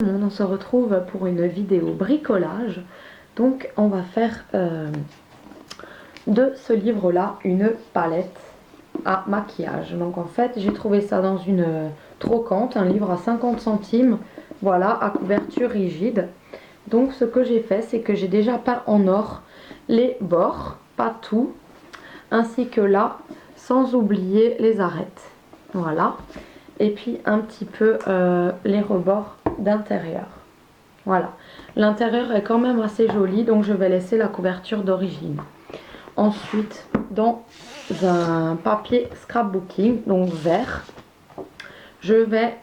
On se retrouve pour une vidéo bricolage. Donc on va faire de ce livre là une palette à maquillage. Donc en fait j'ai trouvé ça dans une trocante, un livre à 50 centimes, voilà, à couverture rigide. Donc ce que j'ai fait, c'est que j'ai déjà peint en or les bords, pas tout, ainsi que là, sans oublier les arêtes, voilà, et puis un petit peu les rebords d'intérieur. Voilà, l'intérieur est quand même assez joli, donc je vais laisser la couverture d'origine. Ensuite, dans un papier scrapbooking, donc vert, je vais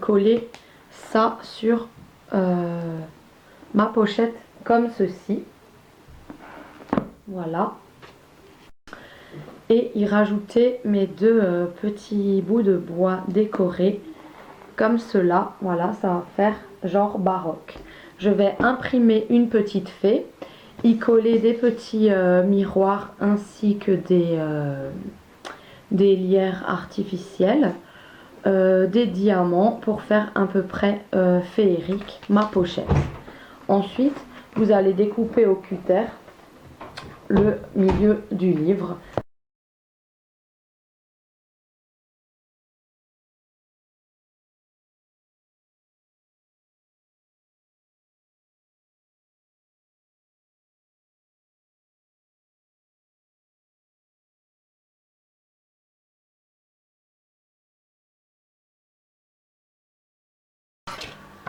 coller ça sur ma pochette comme ceci. Voilà. Et y rajouter mes deux petits bouts de bois décorés comme cela. Voilà, ça va faire genre baroque. Je vais imprimer une petite fée, y coller des petits miroirs ainsi que des lierres artificielles, des diamants pour faire à peu près féerique ma pochette. Ensuite, vous allez découper au cutter le milieu du livre.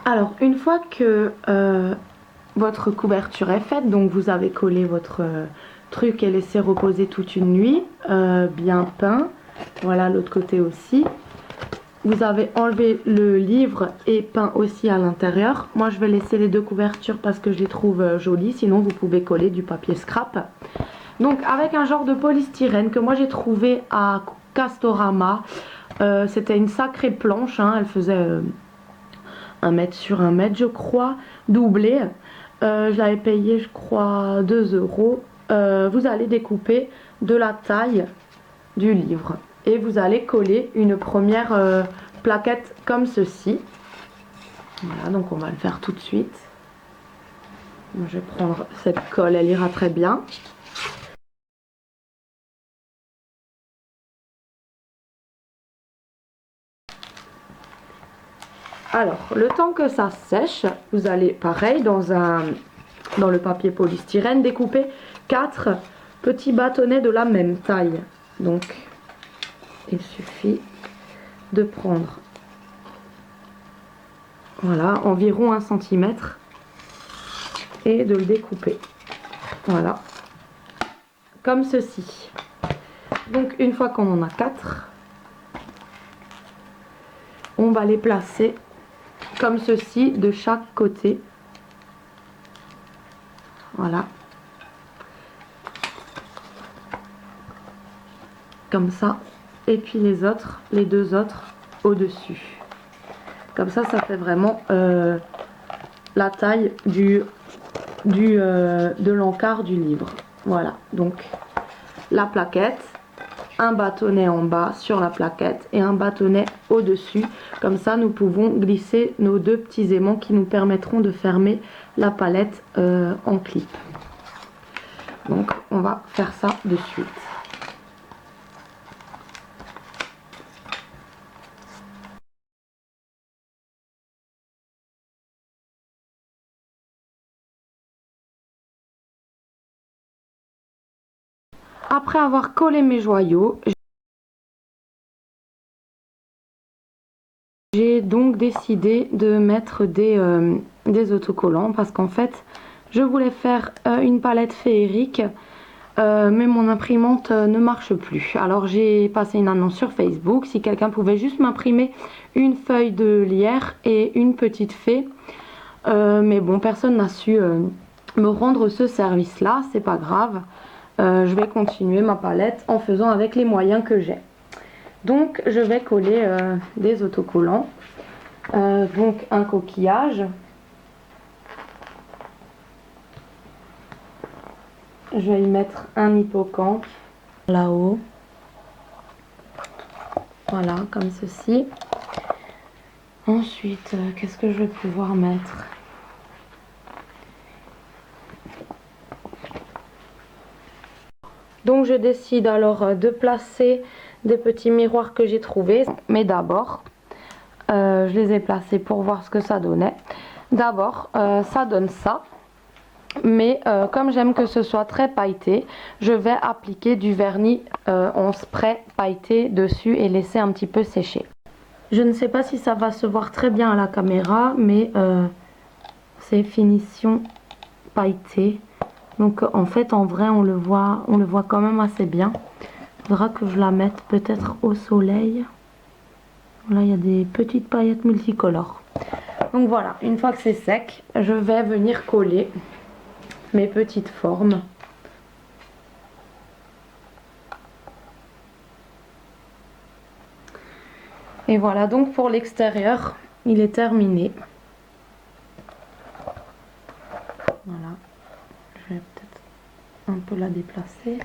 Alors, une fois que votre couverture est faite, donc vous avez collé votre truc et laissé reposer toute une nuit, bien peint, voilà l'autre côté aussi. Vous avez enlevé le livre et peint aussi à l'intérieur. Moi je vais laisser les deux couvertures parce que je les trouve jolies, sinon vous pouvez coller du papier scrap. Donc avec un genre de polystyrène que moi j'ai trouvé à Castorama, c'était une sacrée planche, hein, elle faisait 1 mètre sur 1 mètre je crois, doublée. Je l'avais payé je crois 2 euros. Vous allez découper de la taille du livre et vous allez coller une première plaquette comme ceci. Voilà, donc on va le faire tout de suite. Moi, je vais prendre cette colle, elle ira très bien. Alors, le temps que ça sèche, vous allez pareil dans le papier polystyrène découper 4 petits bâtonnets de la même taille. Donc il suffit de prendre, voilà, environ 1 cm et de le découper, voilà, comme ceci. Donc une fois qu'on en a 4, on va les placer comme ceci de chaque côté, voilà, comme ça, et puis les deux autres au-dessus. Comme ça, ça fait vraiment la taille de l'encart du livre. Voilà, donc la plaquette, un bâtonnet en bas sur la plaquette et un bâtonnet au-dessus. Comme ça, nous pouvons glisser nos deux petits aimants qui nous permettront de fermer la palette en clip. Donc, on va faire ça de suite. Après avoir collé mes joyaux, j'ai donc décidé de mettre des autocollants parce qu'en fait, je voulais faire une palette féerique, mais mon imprimante ne marche plus. Alors j'ai passé une annonce sur Facebook si quelqu'un pouvait juste m'imprimer une feuille de lierre et une petite fée. Mais bon, personne n'a su me rendre ce service-là, c'est pas grave. Je vais continuer ma palette en faisant avec les moyens que j'ai. Donc je vais coller des autocollants. Donc un coquillage. Je vais y mettre un hippocampe là-haut. Voilà, comme ceci. Ensuite, qu'est-ce que je vais pouvoir mettre? Donc je décide alors de placer des petits miroirs que j'ai trouvés. Mais d'abord, je les ai placés pour voir ce que ça donnait. D'abord, ça donne ça. Mais comme j'aime que ce soit très pailleté, je vais appliquer du vernis en spray pailleté dessus et laisser un petit peu sécher. Je ne sais pas si ça va se voir très bien à la caméra, mais c'est finition pailleté. Donc en fait en vrai on le voit quand même assez bien. Il faudra que je la mette peut-être au soleil. Là il y a des petites paillettes multicolores. Donc voilà, une fois que c'est sec, je vais venir coller mes petites formes. Et voilà, donc pour l'extérieur, il est terminé. Voilà, je vais peut-être un peu la déplacer.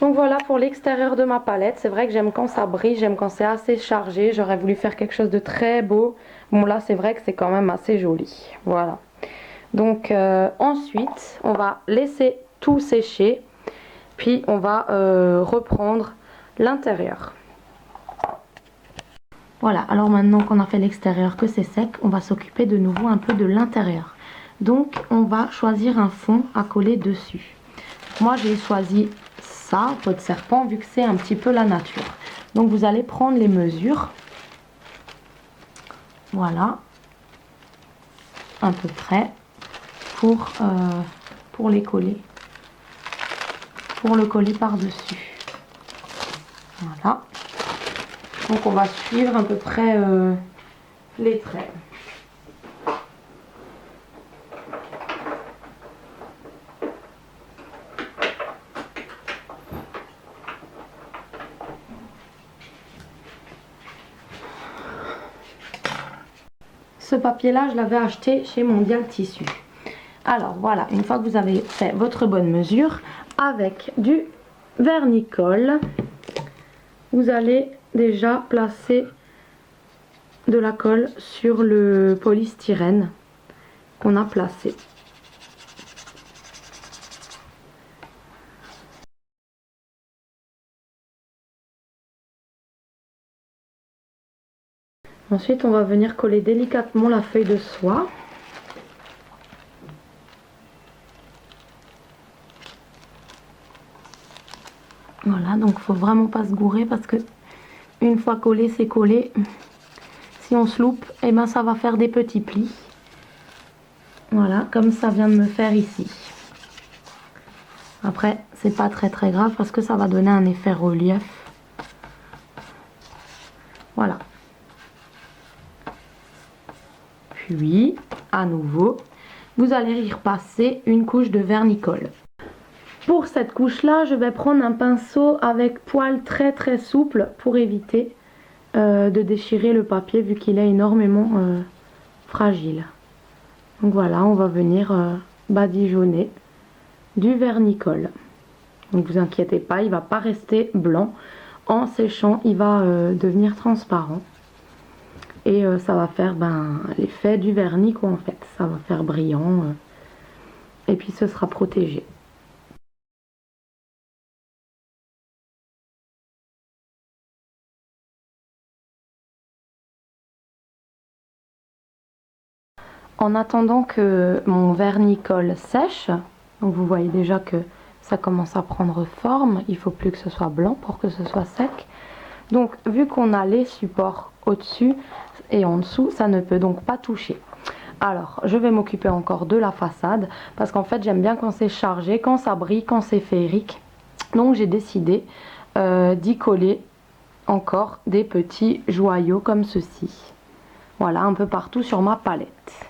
Donc voilà pour l'extérieur de ma palette. C'est vrai que j'aime quand ça brille, j'aime quand c'est assez chargé. J'aurais voulu faire quelque chose de très beau. Bon là c'est vrai que c'est quand même assez joli. Voilà. Donc ensuite on va laisser tout sécher. Puis on va reprendre l'intérieur. Voilà, alors maintenant qu'on a fait l'extérieur, que c'est sec, on va s'occuper de nouveau un peu de l'intérieur. Donc on va choisir un fond à coller dessus. Moi j'ai choisi ça, peau de serpent, vu que c'est un petit peu la nature. Donc vous allez prendre les mesures. Voilà. À peu près. Pour les coller. Pour le coller par-dessus. Voilà. Donc on va suivre à peu près les traits. Ce papier-là, je l'avais acheté chez Mondial Tissu. Alors voilà, une fois que vous avez fait votre bonne mesure, avec du vernis-colle, vous allez déjà placer de la colle sur le polystyrène qu'on a placé. Ensuite, on va venir coller délicatement la feuille de soie. Voilà, donc faut vraiment pas se gourer parce que une fois collé, c'est collé. Si on se loupe, eh ben ça va faire des petits plis. Voilà, comme ça vient de me faire ici. Après, c'est pas très grave parce que ça va donner un effet relief. Voilà. Puis, à nouveau, vous allez y repasser une couche de vernis-colle. Pour cette couche-là, je vais prendre un pinceau avec poil très souple pour éviter de déchirer le papier vu qu'il est énormément fragile. Donc voilà, on va venir badigeonner du vernis-colle. Donc vous inquiétez pas, il ne va pas rester blanc. En séchant, il va devenir transparent. Et ça va faire l'effet du vernis quoi en fait. Ça va faire brillant. Et puis ce sera protégé. En attendant que mon vernis-colle sèche, donc vous voyez déjà que ça commence à prendre forme. Il ne faut plus que ce soit blanc pour que ce soit sec. Donc vu qu'on a les supports au-dessus et en dessous, ça ne peut donc pas toucher. Alors je vais m'occuper encore de la façade parce qu'en fait j'aime bien quand c'est chargé, quand ça brille, quand c'est féerique. Donc j'ai décidé d'y coller encore des petits joyaux comme ceci. Voilà, un peu partout sur ma palette.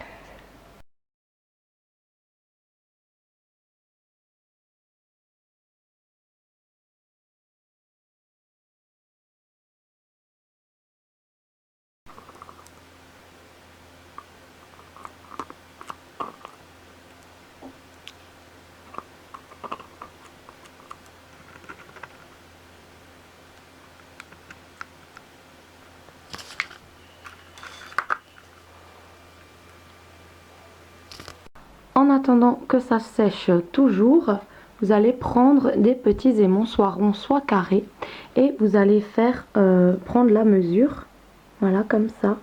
En attendant que ça sèche toujours, vous allez prendre des petits aimants, soit ronds, soit carrés, et vous allez faire prendre la mesure, voilà comme ça,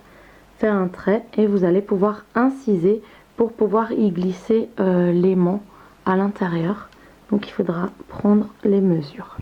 faire un trait, et vous allez pouvoir inciser pour pouvoir y glisser l'aimant à l'intérieur. Donc il faudra prendre les mesures.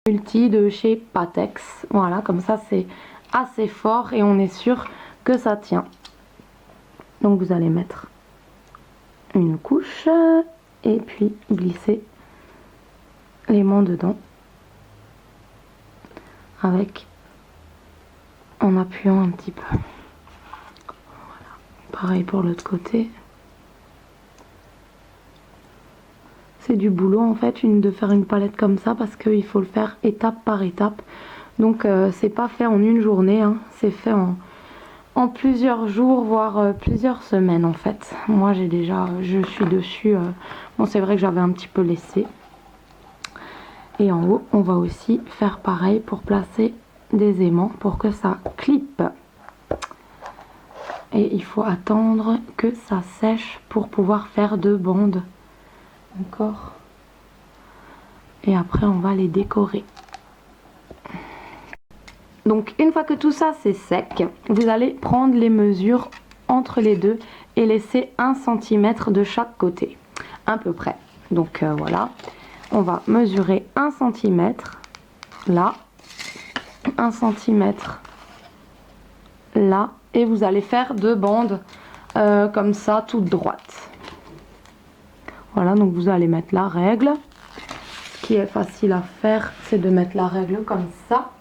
Multi de chez Patex, voilà, comme ça c'est assez fort et on est sûr que ça tient. Donc vous allez mettre une couche et puis glisser l'aimant dedans avec, en appuyant un petit peu. Voilà. Pareil pour l'autre côté. C'est du boulot en fait de faire une palette comme ça parce qu'il faut le faire étape par étape. Donc c'est pas fait en une journée, hein. C'est fait en plusieurs jours, voire plusieurs semaines en fait. Moi je suis dessus. Bon, c'est vrai que j'avais un petit peu laissé. Et en haut, on va aussi faire pareil pour placer des aimants pour que ça clippe. Et il faut attendre que ça sèche pour pouvoir faire 2 bandes. Encore. Et après, on va les décorer. Donc une fois que tout ça c'est sec, vous allez prendre les mesures entre les deux et laisser 1 cm de chaque côté, à peu près. Donc voilà, on va mesurer 1 cm là, 1 cm là, et vous allez faire 2 bandes comme ça, toutes droites. Voilà, donc vous allez mettre la règle. Ce qui est facile à faire, c'est de mettre la règle comme ça.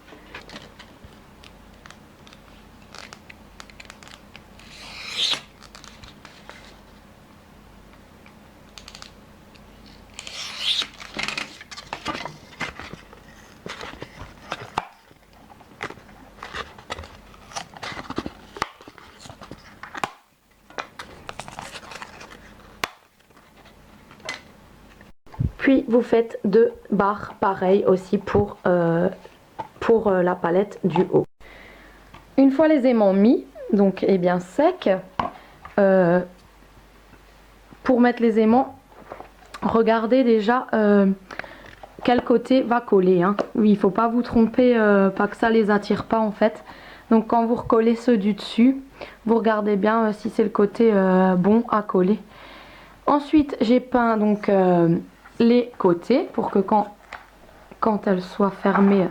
Puis vous faites 2 barres pareil aussi pour la palette du haut. Une fois les aimants mis, donc et bien secs, pour mettre les aimants, regardez déjà quel côté va coller. Hein. Oui, il ne faut pas vous tromper, pas que ça les attire pas en fait. Donc quand vous recollez ceux du dessus, vous regardez bien si c'est le côté bon à coller. Ensuite j'ai peint donc les côtés pour que quand elles soient fermées,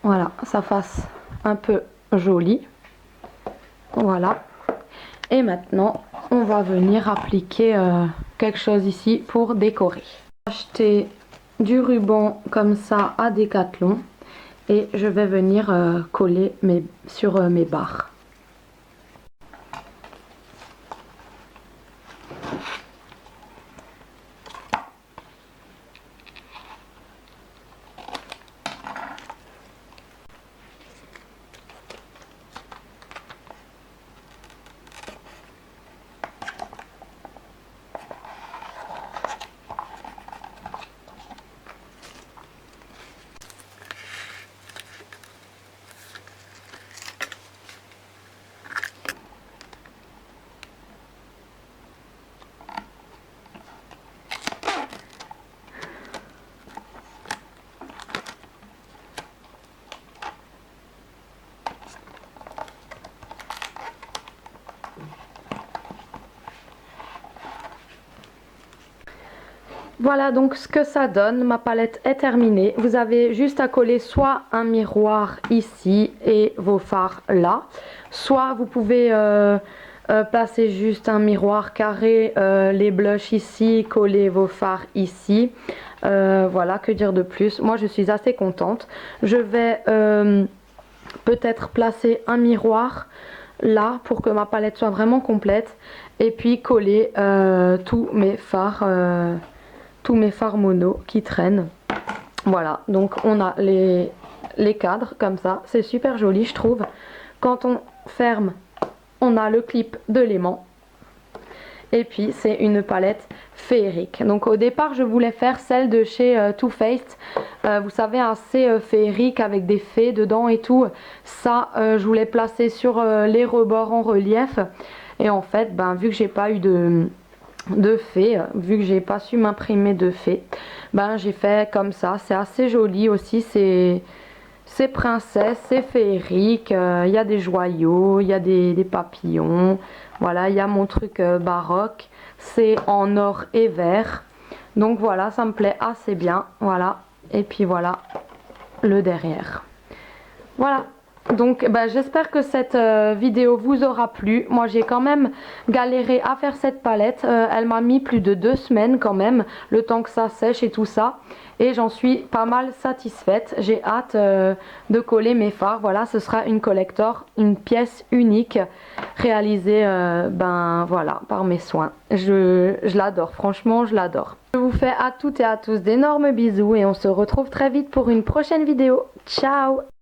voilà, ça fasse un peu joli. Voilà. Et maintenant, on va venir appliquer quelque chose ici pour décorer. J'ai acheté du ruban comme ça à Decathlon et je vais venir coller sur mes barres. Voilà donc ce que ça donne, ma palette est terminée. Vous avez juste à coller soit un miroir ici et vos fards là, soit vous pouvez placer juste un miroir carré, les blushs ici, coller vos fards ici. Voilà, que dire de plus. Moi je suis assez contente. Je vais peut-être placer un miroir là pour que ma palette soit vraiment complète et puis coller tous mes fards mono qui traînent. Voilà, donc on a les cadres comme ça, c'est super joli je trouve. Quand on ferme, on a le clip de l'aimant. Et puis c'est une palette féerique. Donc au départ je voulais faire celle de chez Too Faced. Vous savez, assez féerique avec des fées dedans et tout. Ça je voulais placer sur les rebords en relief. Et en fait vu que j'ai pas eu de fées, vu que j'ai pas su m'imprimer de fées, j'ai fait comme ça. C'est assez joli aussi, c'est princesse, c'est féerique, il y a des joyaux, il y a des papillons, voilà, il y a mon truc baroque, c'est en or et vert, donc voilà, ça me plaît assez bien, voilà, et puis voilà le derrière. Voilà, donc j'espère que cette vidéo vous aura plu. Moi j'ai quand même galéré à faire cette palette, elle m'a mis plus de 2 semaines quand même, le temps que ça sèche et tout ça. Et j'en suis pas mal satisfaite. J'ai hâte de coller mes fards. Voilà, ce sera une collector, une pièce unique réalisée voilà, par mes soins. Je l'adore, franchement je l'adore. Je vous fais à toutes et à tous d'énormes bisous et on se retrouve très vite pour une prochaine vidéo. Ciao!